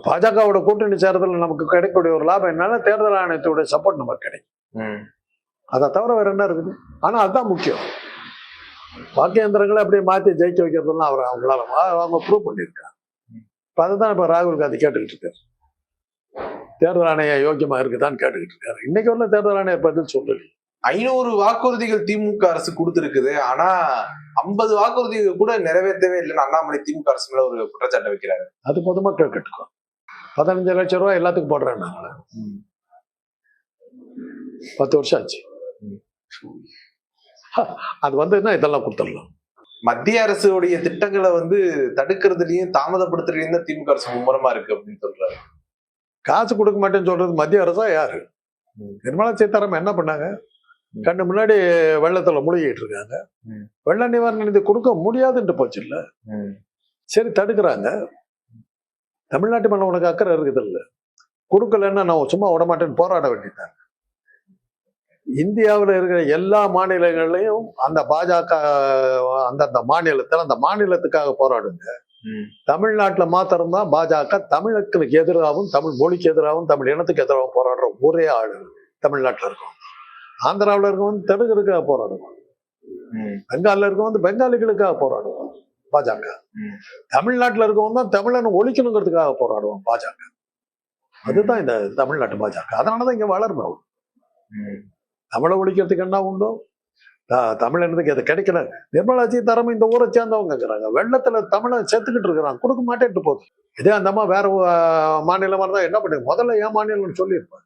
பாஜகவோட கூட்டணி சேர்றதுல நமக்கு கிடைக்கக்கூடிய ஒரு லாபம் என்னன்னா தேர்தல் ஆணையத்தோட சப்போர்ட் நமக்கு கிடைக்கும். அதை தவிர வேற என்ன இருக்குது? ஆனா அதுதான் முக்கியம். வாக்கியந்திரங்களை அப்படியே மாத்தி ஜெயிக்க வைக்கிறதுலாம் அவங்களால அவங்க ப்ரூவ் பண்ணியிருக்காங்க. இப்ப அதுதான் இப்ப ராகுல் காந்தி கேட்டுக்கிட்டு இருக்காரு. தேர்தல் ஆணையம் யோக்கியமா இருக்குதான்னு கேட்டுக்கிட்டு இருக்காரு. இன்னைக்கு உள்ள தேர்தல் ஆணையர் பதில் சொல்லல. 500 வாக்குறுதிகள் திமுக அரசு கொடுத்திருக்குது. ஆனா 50 வாக்குறுதிகள் கூட நிறைவேற்றவே இல்லைன்னு அண்ணாமலை திமுக அரசு மேல ஒரு குற்றச்சாட்டை வைக்கிறாரு. அது பொதுமக்கள் கேட்டுக்கோ. 15 லட்சம் ரூபாய் எல்லாத்துக்கும் போடுறேன் நாங்கள. 10 வருஷம் ஆச்சு. அது வந்ததுன்னா இதெல்லாம் கொடுத்துடலாம். மத்திய அரசுடைய திட்டங்களை தடுக்கிறதுலயும் தாமதப்படுத்துறதுலயும் தான் திமுக அரசு மும்முரமா இருக்கு அப்படின்னு சொல்றாரு. காசு கொடுக்க மாட்டேன்னு சொல்றது மத்திய அரசா யாரு? நிர்மலா சீதாராமன் என்ன பண்ணாங்க? கண்ணு முன்னாடி வெள்ளத்துல முழுகிட்டு இருக்காங்க. வெள்ள நிவாரண நிதி கொடுக்க முடியாதுன்ட்டு போச்சு இல்ல. சரி தடுக்கிறாங்க. தமிழ்நாட்டு மேல உனக்கு அக்கறை இருக்குது இல்ல, கொடுக்கலன்னா நான் சும்மா விட மாட்டேன்னு போராட வேண்டியதான். இந்தியாவில் இருக்கிற எல்லா மாநிலங்கள்லையும் அந்த பாஜக அந்தந்த மாநிலத்தில் அந்த மாநிலத்துக்காக போராடுங்க. தமிழ்நாட்டில் மாத்திரம்தான் பாஜக தமிழுக்கு எதிராகவும் தமிழ் மொழிக்கு எதிராகவும் தமிழ் இனத்துக்கு எதிராகவும் போராடுற ஒரே ஆளு தமிழ்நாட்டில் இருக்கும். ஆந்திராவில் இருக்கவங்க தெலுங்குக்காக போராடுவோம். பெங்காலில் இருக்கவங்க பெங்காலிகளுக்காக போராடுவோம் பாஜக. தமிழ்நாட்டில் இருக்கவங்க தான் தமிழனை ஒழிக்கணுங்கிறதுக்காக போராடுவோம் பாஜக. அதுதான் இந்த தமிழ்நாட்டு பாஜக. அதனாலதான் இங்க வளரணும். தமிழை ஒழிக்கிறதுக்கு என்ன உண்டோ தமிழனுக்கு அது கிடைக்கல. நிர்மலா சீதாராமன் இந்த ஊரை சேர்ந்தவங்கிறாங்க. வெள்ளத்துல தமிழை செத்துக்கிட்டு இருக்கிறாங்க, கொடுக்க மாட்டேன்ட்டு போகுது. இதே அந்த அம்மா வேற மாநிலமா இருந்தா என்ன பண்ணுங்க, முதல்ல ஏன் மாநிலம்னு சொல்லியிருப்பாங்க.